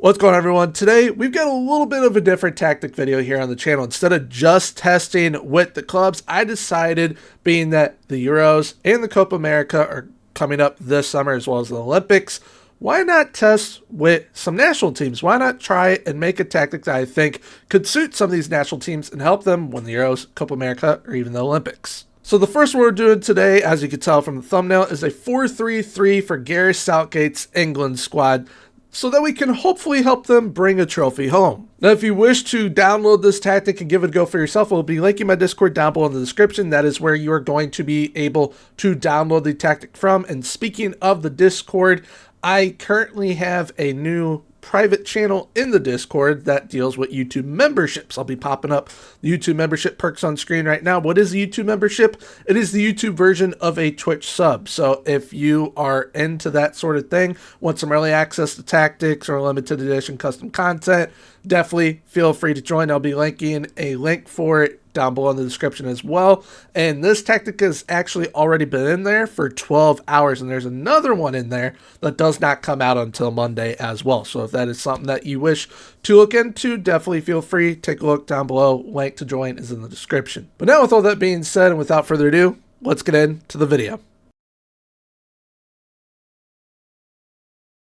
What's going on, everyone? Today we've got a little bit of a different tactic video here on the channel. Instead of just testing with the clubs, I decided, being that the Euros and the Copa America are coming up this summer as well as the Olympics, why not test with some national teams? Why not try and make a tactic that I think could suit some of these national teams and help them win the Euros, Copa America, or even the Olympics? So the first one we're doing today, as you can tell from the thumbnail, is a 4-3-3 for Gareth Southgate's England squad, so that we can hopefully help them bring a trophy home. Now, if you wish to download this tactic and give it a go for yourself, I'll be linking my Discord down below in the description. That is where you are going to be able to download the tactic from. And speaking of the Discord, I currently have a new private channel in the Discord that deals with YouTube memberships. I'll be popping up the YouTube membership perks on screen right now. What is the YouTube membership? It is the YouTube version of a Twitch sub. So if you are into that sort of thing, want some early access to tactics or limited edition custom content, definitely feel free to join. I'll be linking a link for it down below in the description as well. And this tactic has actually already been in there for 12 hours. And there's another one in there that does not come out until Monday as well. So if that is something that you wish to look into, definitely feel free. Take a look down below. Link to join is in the description. But now, with all that being said, and without further ado, let's get into the video.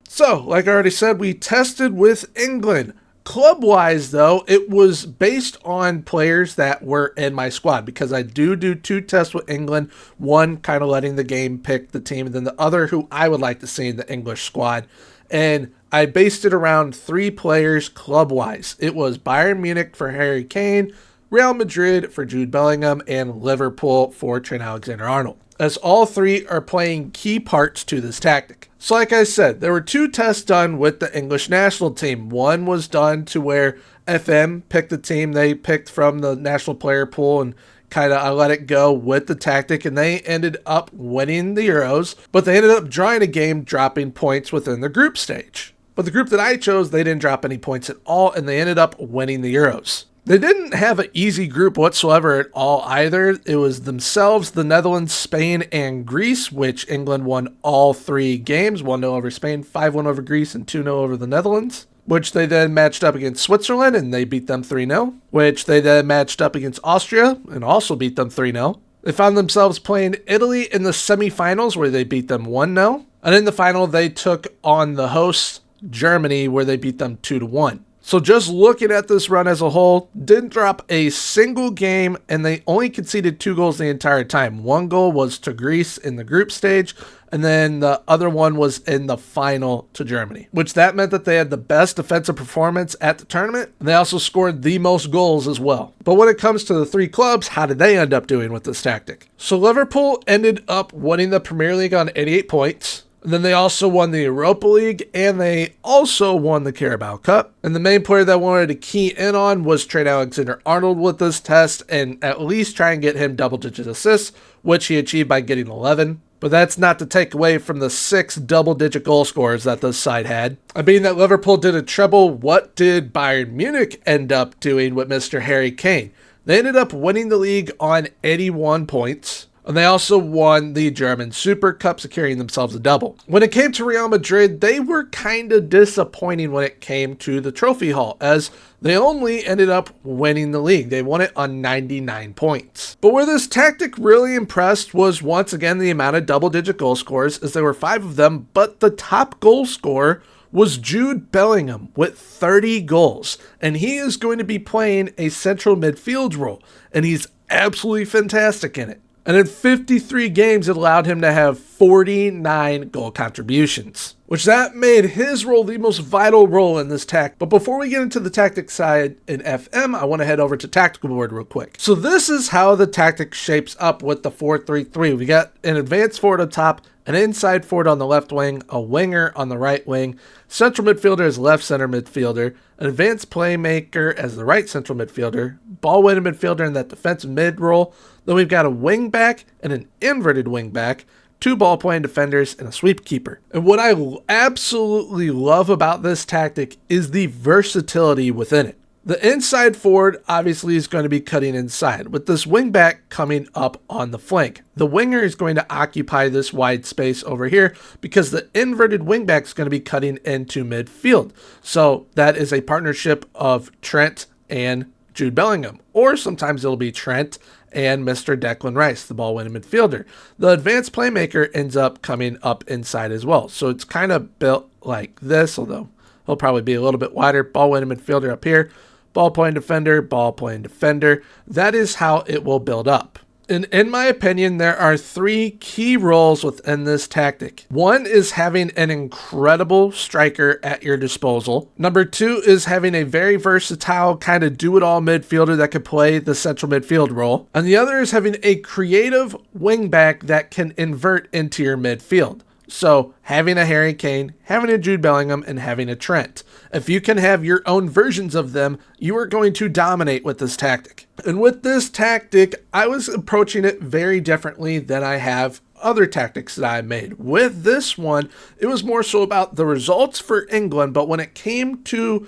So, like I already said, we tested with England. Club-wise, though, it was based on players that were in my squad, because I do two tests with England, one kind of letting the game pick the team, and then the other who I would like to see in the English squad. And I based it around 3 players club-wise. It was Bayern Munich for Harry Kane, Real Madrid for Jude Bellingham, and Liverpool for Trent Alexander-Arnold, as all 3 are playing key parts to this tactic. So like I said, there were 2 tests done with the English national team. One was done to where FM picked the team they picked from the national player pool, and kind of I let it go with the tactic, and they ended up winning the Euros, but they ended up drawing a game, dropping points within the group stage. But the group that I chose, they didn't drop any points at all, and they ended up winning the Euros. They didn't have an easy group whatsoever at all either. It was themselves, the Netherlands, Spain, and Greece, which England won all 3 games. 1-0 over Spain, 5-1 over Greece, and 2-0 over the Netherlands, which they then matched up against Switzerland, and they beat them 3-0, which they then matched up against Austria, and also beat them 3-0. They found themselves playing Italy in the semifinals, where they beat them 1-0. And in the final, they took on the hosts, Germany, where they beat them 2-1. So just looking at this run as a whole, didn't drop a single game, and they only conceded 2 goals the entire time. 1 goal was to Greece in the group stage, and then the other one was in the final to Germany, which that meant that they had the best defensive performance at the tournament, and they also scored the most goals as well. But when it comes to the 3 clubs, how did they end up doing with this tactic? So Liverpool ended up winning the Premier League on 88 points. And then they also won the Europa League, and they also won the Carabao Cup. And the main player that I wanted to key in on was Trent Alexander-Arnold with this test, and at least try and get him double-digit assists, which he achieved by getting 11. But that's not to take away from the 6 double-digit goal scorers that this side had. I mean that Liverpool did a treble. What did Bayern Munich end up doing with Mr. Harry Kane? They ended up winning the league on 81 points. And they also won the German Super Cup, securing themselves a double. When it came to Real Madrid, they were kind of disappointing when it came to the trophy haul, as they only ended up winning the league. They won it on 99 points. But where this tactic really impressed was once again the amount of double-digit goal scorers, as there were 5 of them, but the top goal scorer was Jude Bellingham with 30 goals. And he is going to be playing a central midfield role, and he's absolutely fantastic in it. And in 53 games, it allowed him to have 49 goal contributions, which that made his role the most vital role in this tactic. But before we get into the tactic side in FM, I want to head over to tactical board real quick. So this is how the tactic shapes up with the 4-3-3. We got an advanced forward up top, an inside forward on the left wing, a winger on the right wing, central midfielder as left center midfielder, an advanced playmaker as the right central midfielder, ball-winning midfielder in that defensive mid role. Then we've got a wing back and an inverted wing back, 2 ball-playing defenders, and a sweep keeper. And what I absolutely love about this tactic is the versatility within it. The inside forward obviously is going to be cutting inside, with this wing back coming up on the flank. The winger is going to occupy this wide space over here because the inverted wing back is going to be cutting into midfield. So that is a partnership of Trent and Jude Bellingham, or sometimes it'll be Trent and Mr. Declan Rice, the ball-winning midfielder. The advanced playmaker ends up coming up inside as well. So it's kind of built like this, although he'll probably be a little bit wider. Ball-winning midfielder up here. Ball-playing defender, ball-playing defender. That is how it will build up. And in my opinion, there are 3 key roles within this tactic. 1 is having an incredible striker at your disposal. Number 2 is having a very versatile kind of do-it-all midfielder that could play the central midfield role. And the other is having a creative wingback that can invert into your midfield. So having a Harry Kane, having a Jude Bellingham, and having a Trent. If you can have your own versions of them, you are going to dominate with this tactic. And with this tactic, I was approaching it very differently than I have other tactics that I made. With this one, it was more so about the results for England, but when it came to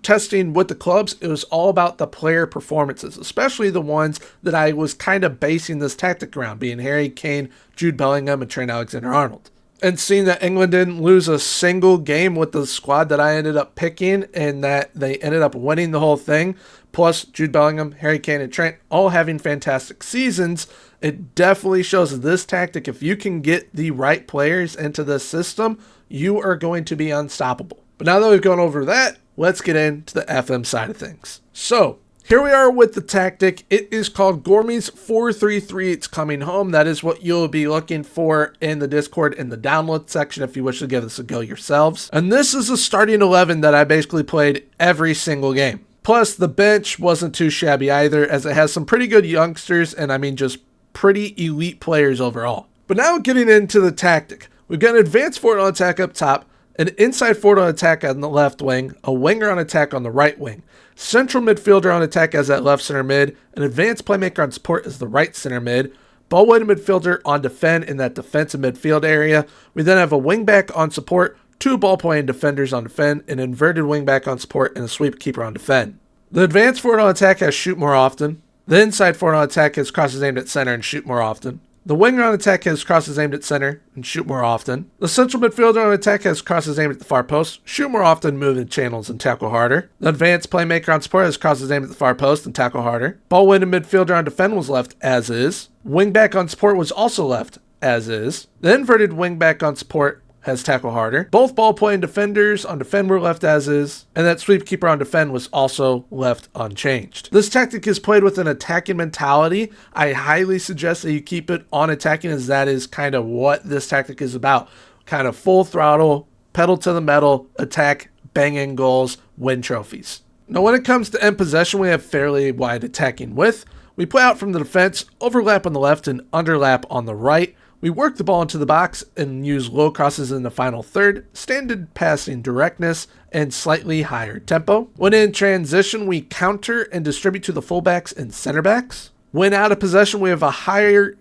testing with the clubs, it was all about the player performances, especially the ones that I was kind of basing this tactic around, being Harry Kane, Jude Bellingham, and Trent Alexander-Arnold. And seeing that England didn't lose a single game with the squad that I ended up picking and that they ended up winning the whole thing, plus Jude Bellingham, Harry Kane, and Trent all having fantastic seasons, it definitely shows that this tactic, if you can get the right players into this system, you are going to be unstoppable. But now that we've gone over that, let's get into the FM side of things. So, here we are with the tactic. It is called Gormy's 4-3-3. It's coming home. That is what you'll be looking for in the Discord in the download section if you wish to give this a go yourselves. And this is a starting 11 that I basically played every single game. Plus, the bench wasn't too shabby either, as it has some pretty good youngsters, and I mean just pretty elite players overall. But now getting into the tactic. We've got an advanced forward on attack up top, an inside forward on attack on the left wing, a winger on attack on the right wing, central midfielder on attack as that left center mid, an advanced playmaker on support as the right center mid, ball-winning midfielder on defend in that defensive midfield area. We then have a wingback on support, 2 ball-playing defenders on defend, an inverted wingback on support, and a sweep keeper on defend. The advanced forward on attack has shoot more often. The inside forward on attack has crosses aimed at center and shoot more often. The winger on attack has crosses aimed at center and shoot more often. The central midfielder on attack has crosses aimed at the far post, shoot more often, move in channels, and tackle harder. The advanced playmaker on support has crosses aimed at the far post and tackle harder. Ball-winning midfielder on defend was left as is. Wingback on support was also left as is. The inverted wingback on support has tackle harder. Both ball-playing defenders on defend were left as is, and that sweep keeper on defend was also left unchanged. This tactic is played with an attacking mentality. I highly suggest that you keep it on attacking, as that is kind of what this tactic is about. Kind of full throttle, pedal to the metal, attack, bang in goals, win trophies. Now when it comes to end possession, we have fairly wide attacking width. We play out from the defense, overlap on the left and underlap on the right. We work the ball into the box and use low crosses in the final third, standard passing directness, and slightly higher tempo. When in transition, we counter and distribute to the fullbacks and center backs. When out of possession, we have a high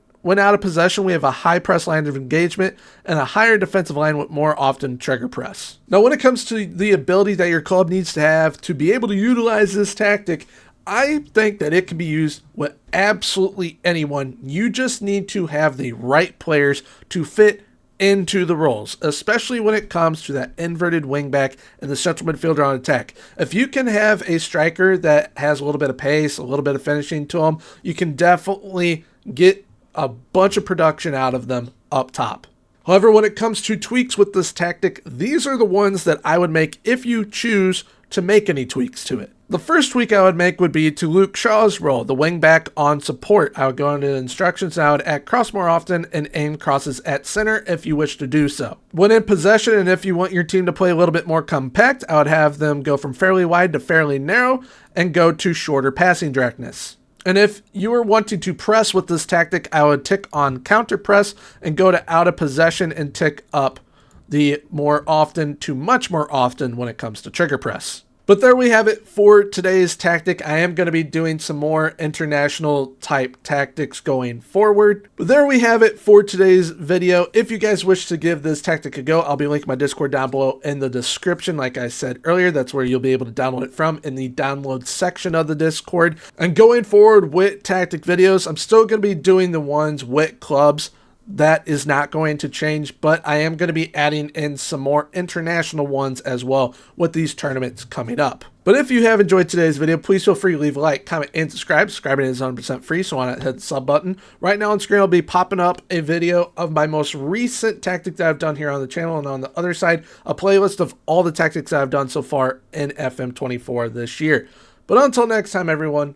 press line of engagement and a higher defensive line with more often trigger press. Now, when it comes to the ability that your club needs to have to be able to utilize this tactic, I think that it can be used with absolutely anyone. You just need to have the right players to fit into the roles, especially when it comes to that inverted wingback and the central midfielder on attack. If you can have a striker that has a little bit of pace, a little bit of finishing to them, you can definitely get a bunch of production out of them up top. However, when it comes to tweaks with this tactic, these are the ones that I would make if you choose to make any tweaks to it. The first tweak I would make would be to Luke Shaw's role, the wing back on support. I would go into the instructions and I would add cross more often and aim crosses at center if you wish to do so. When in possession and if you want your team to play a little bit more compact, I would have them go from fairly wide to fairly narrow and go to shorter passing directness. And if you are wanting to press with this tactic, I would tick on counter press and go to out of possession and tick up the more often to much more often when it comes to trigger press. But there we have it for today's tactic. I am going to be doing some more international type tactics going forward. But there we have it for today's video. If you guys wish to give this tactic a go, I'll be linking my Discord down below in the description. Like I said earlier, that's where you'll be able to download it from in the download section of the Discord. And going forward with tactic videos, I'm still going to be doing the ones with clubs. That is not going to change, but I am going to be adding in some more international ones as well with these tournaments coming up. But if you have enjoyed today's video, please feel free to leave a like, comment, and subscribe. Subscribing is 100% free, so why not hit the sub button. Right now on screen, I'll be popping up a video of my most recent tactic that I've done here on the channel, and on the other side, a playlist of all the tactics that I've done so far in FM24 this year. But until next time, everyone,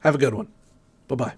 have a good one. Bye-bye.